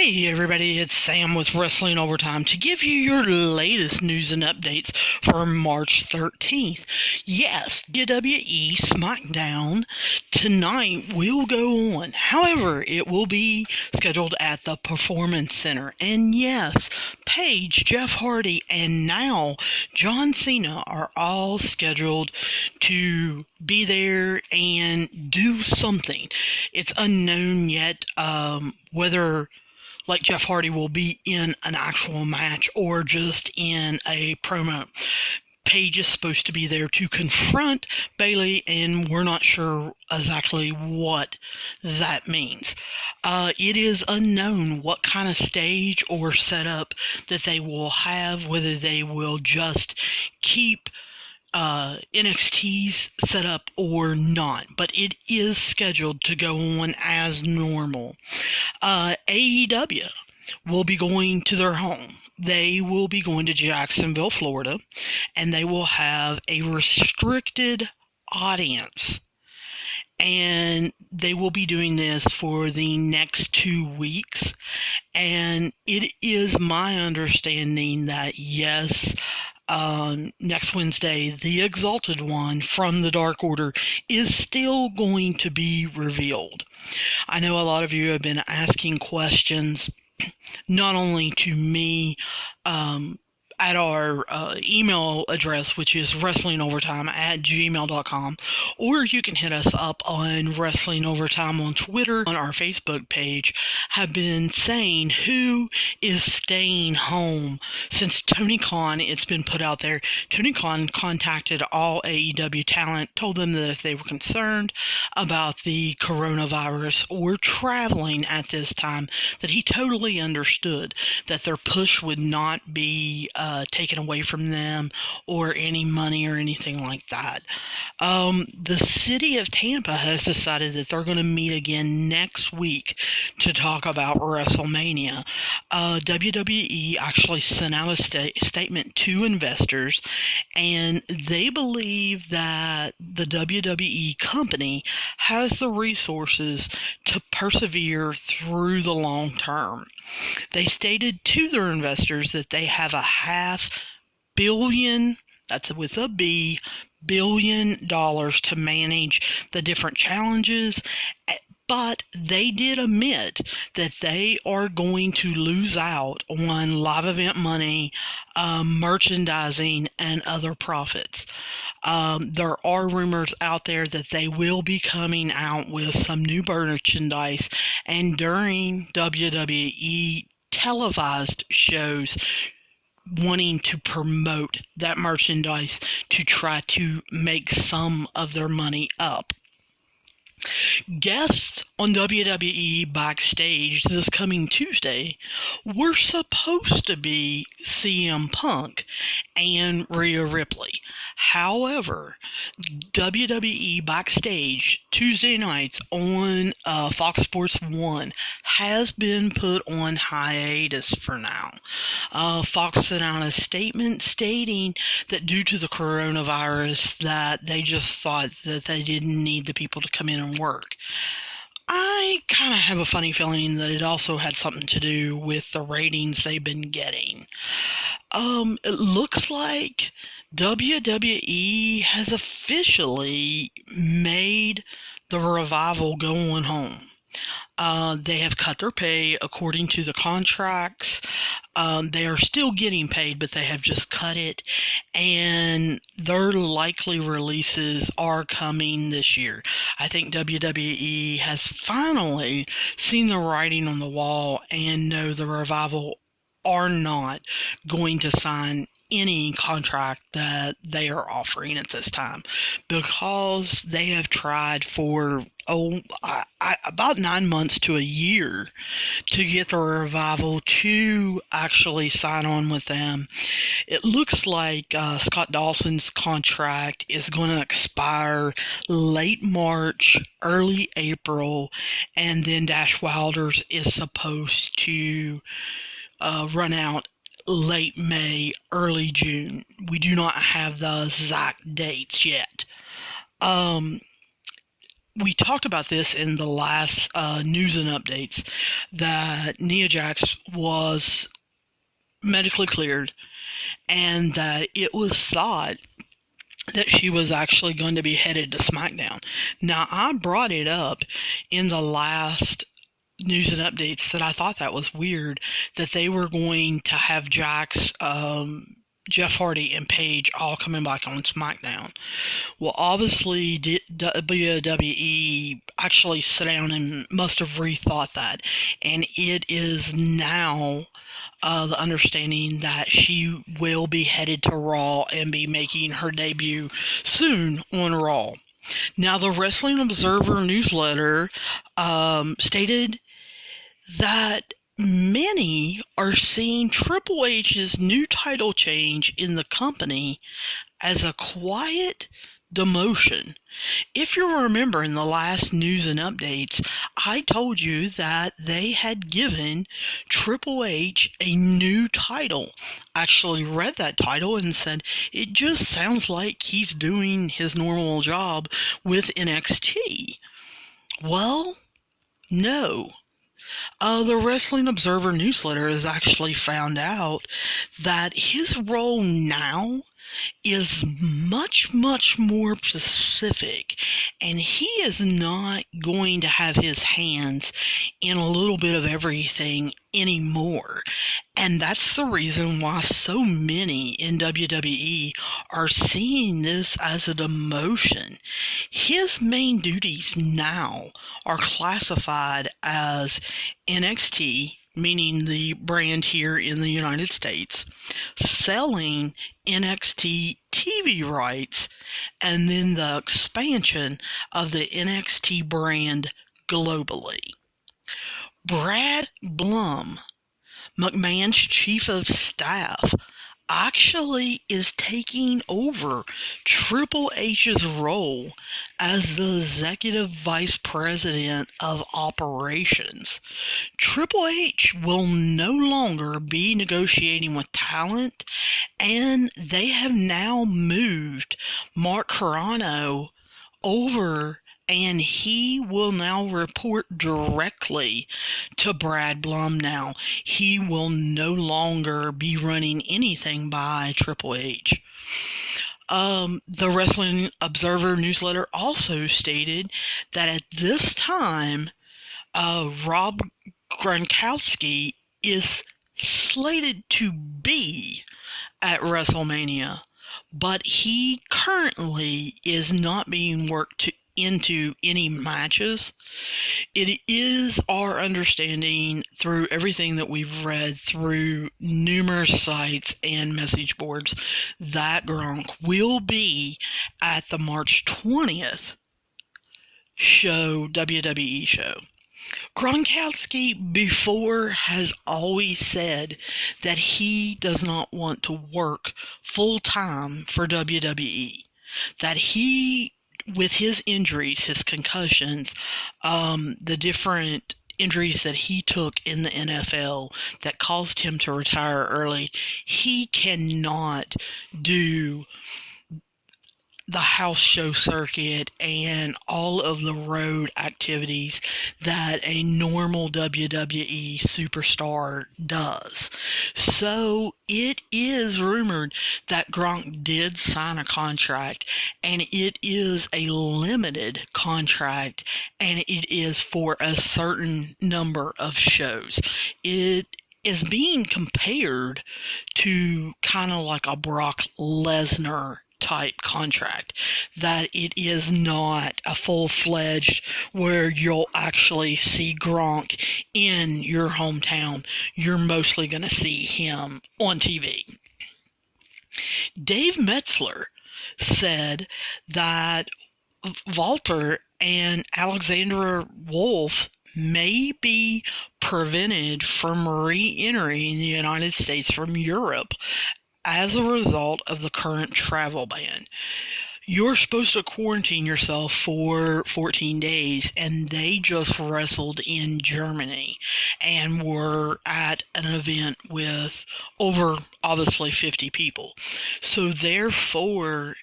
Hey everybody, it's Sam with Wrestling Overtime to give you your latest news and updates for March 13th. Yes, WWE SmackDown tonight will go on. However, it will be scheduled at the Performance Center. And yes, Paige, Jeff Hardy, and now John Cena are all scheduled to be there and do something. It's unknown yet whether like Jeff Hardy will be in an actual match or just in a promo. Paige is supposed to be there to confront Bayley, and we're not sure exactly what that means. It is unknown what kind of stage or setup that they will have, whether they will just keep NXT's set up or not, but it is scheduled to go on as normal. AEW will be going to their home. They will be going to Jacksonville, Florida, and they will have a restricted audience. And they will be doing this for the next 2 weeks. And it is my understanding that, yes, next Wednesday, the Exalted One from the Dark Order is still going to be revealed. I know a lot of you have been asking questions, not only to me, at our email address, which is wrestlingovertime@gmail.com, or you can hit us up on Wrestling Overtime on Twitter, on our Facebook page, have been saying who is staying home since Tony Khan, it's been put out there. Tony Khan contacted all AEW talent, told them that if they were concerned about the coronavirus or traveling at this time, that he totally understood that their push would not be taken away from them or any money or anything like that. The city of Tampa has decided that they're going to meet again next week to talk about WrestleMania. WWE actually sent out a statement to investors, and they believe that the WWE company has the resources to persevere through the long term. They stated to their investors that they have a $500 million, that's with a B, $1 billion to manage the different challenges, but they did admit that they are going to lose out on live event money, merchandising, and other profits. There are rumors out there that they will be coming out with some new merchandise, and during WWE televised shows, wanting to promote that merchandise to try to make some of their money up. Guests on WWE Backstage this coming Tuesday were supposed to be CM Punk and Rhea Ripley. However, WWE Backstage Tuesday nights on Fox Sports 1 has been put on hiatus for now. Fox sent out a statement stating that due to the coronavirus that they just thought that they didn't need the people to come in and work. I kind of have a funny feeling that it also had something to do with the ratings they've been getting. It looks like WWE has officially made the Revival go on home. They have cut their pay according to the contracts. They are still getting paid, but they have just cut it, and their likely releases are coming this year. I think WWE has finally seen the writing on the wall and know the Revival are not going to sign any contract that they are offering at this time, because they have tried for about 9 months to a year to get the Revival to actually sign on with them. It looks like Scott Dawson's contract is going to expire late March, early April, and then Dash Wilder's is supposed to run out late May, early June. We do not have the exact dates yet. we talked about this in the last news and updates, that Nia Jax was medically cleared and that it was thought that she was actually going to be headed to SmackDown. Now, I brought it up in the last news and updates that I thought that was weird, that they were going to have Jax, Jeff Hardy, and Paige all coming back on SmackDown. Well, obviously, WWE actually sat down and must have rethought that, and it is now the understanding that she will be headed to Raw and be making her debut soon on Raw. Now, the Wrestling Observer newsletter stated that many are seeing Triple H's new title change in the company as a quiet demotion. If you remember in the last news and updates, I told you that they had given Triple H a new title. I actually read that title and said, it just sounds like he's doing his normal job with NXT. Well, no. The Wrestling Observer newsletter has actually found out that his role now is much, much more specific, and he is not going to have his hands in a little bit of everything anymore. And that's the reason why so many in WWE are seeing this as a demotion. His main duties now are classified as NXT, meaning the brand here in the United States, selling NXT TV rights, and then the expansion of the NXT brand globally. Brad Blum, McMahon's chief of staff, actually is taking over Triple H's role as the executive vice president of operations. Triple H will no longer be negotiating with talent, and they have now moved Mark Carrano over, and he will now report directly to Brad Blum now. He will no longer be running anything by Triple H. The Wrestling Observer newsletter also stated that at this time, Rob Gronkowski is slated to be at WrestleMania, but he currently is not being worked into any matches. It is our understanding through everything that we've read through numerous sites and message boards that Gronk will be at the March 20th WWE show. Gronkowski before has always said that he does not want to work full-time for WWE, that he, with his injuries, his concussions, the different injuries that he took in the NFL that caused him to retire early, he cannot do the house show circuit and all of the road activities that a normal WWE superstar does. So it is rumored that Gronk did sign a contract, and it is a limited contract, and it is for a certain number of shows. It is being compared to kind of like a Brock Lesnar type contract, that it is not a full-fledged where you'll actually see Gronk in your hometown. You're mostly going to see him on TV. Dave Metzler said that Walter and Alexandra Wolf may be prevented from re-entering the United States from Europe as a result of the current travel ban. You're supposed to quarantine yourself for 14 days, and they just wrestled in Germany and were at an event with over, obviously, 50 people. So therefore,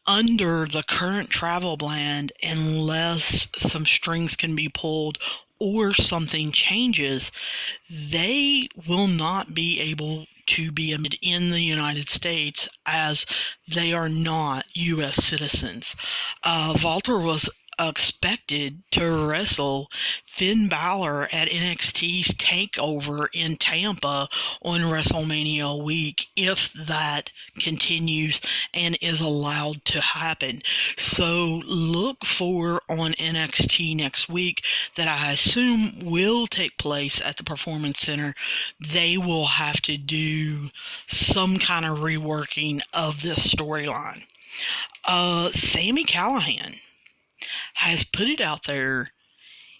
under the current travel ban, unless some strings can be pulled or something changes, they will not be able to be admitted in the United States as they are not U.S. citizens. Walter was expected to wrestle Finn Balor at NXT's TakeOver in Tampa on WrestleMania week if that continues and is allowed to happen. So look for on NXT next week, that I assume will take place at the Performance Center. They will have to do some kind of reworking of this storyline. Sami Callihan has put it out there.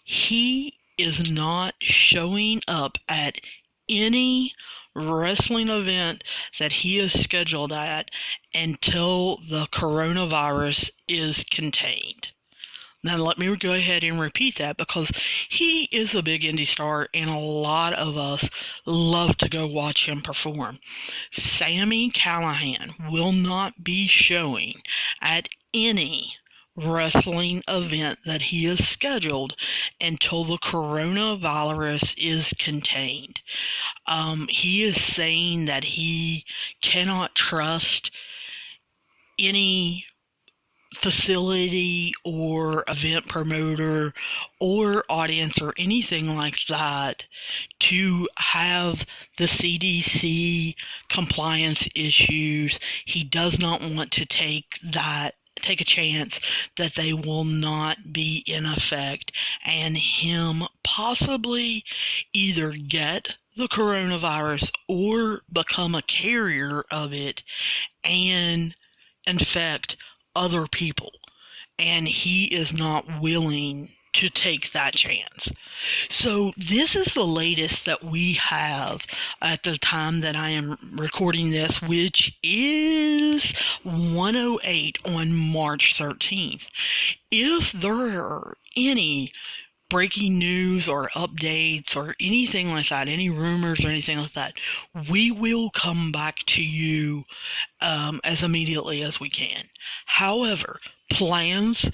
He is not showing up at any wrestling event that he is scheduled at until the coronavirus is contained. Now let me go ahead and repeat that, because he is a big indie star and a lot of us love to go watch him perform. Sami Callihan will not be showing at any wrestling event that he is scheduled until the coronavirus is contained. He is saying that he cannot trust any facility or event promoter or audience or anything like that to have the CDC compliance issues. He does not want to take a chance that they will not be in effect and him possibly either get the coronavirus or become a carrier of it and infect other people. And he is not willing to take that chance. So this is the latest that we have at the time that I am recording this, which is 1:08 on March 13th. If there are any breaking news or updates or anything like that, any rumors or anything like that, we will come back to you as immediately as we can. However, plans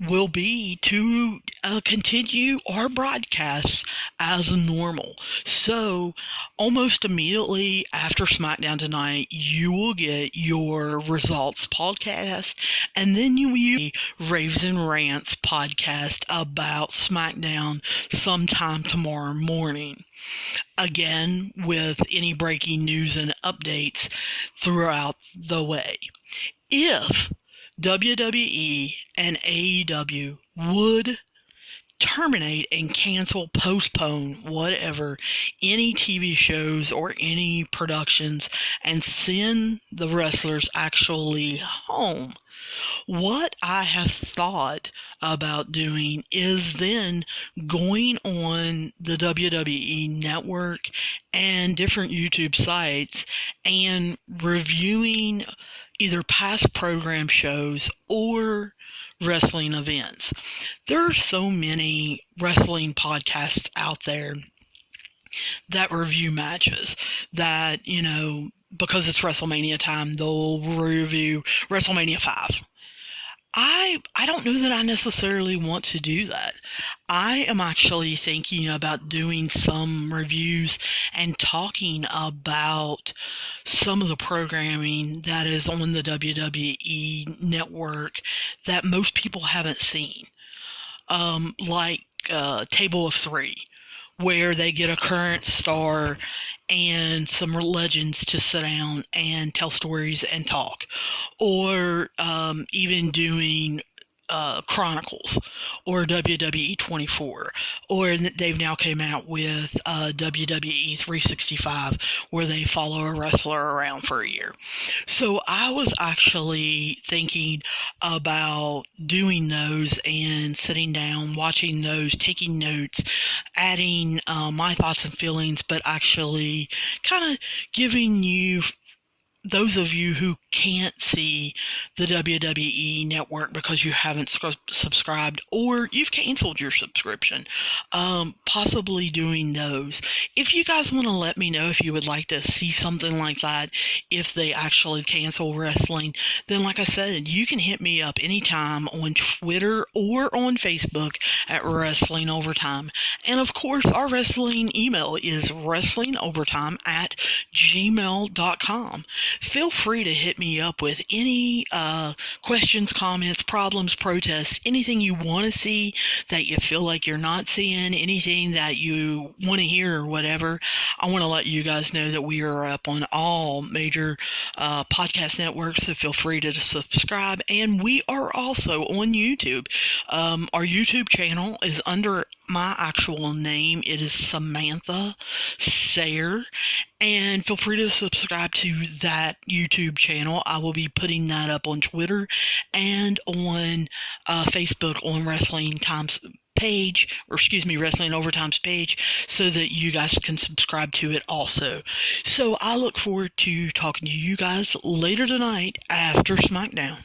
will be to continue our broadcasts as normal. So almost immediately after SmackDown tonight, you will get your results podcast, and then you will get Raves and Rants podcast about SmackDown sometime tomorrow morning. Again, with any breaking news and updates throughout the way. If WWE and AEW would terminate and cancel, postpone, whatever, any TV shows or any productions and send the wrestlers actually home, what I have thought about doing is then going on the WWE network and different YouTube sites and reviewing either past program shows or wrestling events. There are so many wrestling podcasts out there that review matches that, because it's WrestleMania time, they'll review WrestleMania 5. I don't know that I necessarily want to do that. I am actually thinking about doing some reviews and talking about some of the programming that is on the WWE network that most people haven't seen. Like Table of Three, where they get a current star and some legends to sit down and tell stories and talk. Or even doing Chronicles or WWE 24, or they've now came out with WWE 365, where they follow a wrestler around for a year. So I was actually thinking about doing those and sitting down, watching those, taking notes, adding my thoughts and feelings, but actually kind of giving you those of you who can't see the WWE Network because you haven't subscribed or you've canceled your subscription, possibly doing those. If you guys want to let me know if you would like to see something like that, if they actually cancel wrestling, then like I said, you can hit me up anytime on Twitter or on Facebook at Wrestling Overtime. And of course, our wrestling email is wrestlingovertime@gmail.com. Feel free to hit me up with any questions, comments, problems, protests, anything you want to see that you feel like you're not seeing, anything that you want to hear or whatever. I want to let you guys know that we are up on all major podcast networks, so feel free to subscribe. And we are also on YouTube. Our YouTube channel is under my actual name. It is Samantha Sayer. And feel free to subscribe to that YouTube channel. I will be putting that up on Twitter and on Facebook on Wrestling Overtime's page, so that you guys can subscribe to it also. So I look forward to talking to you guys later tonight after SmackDown.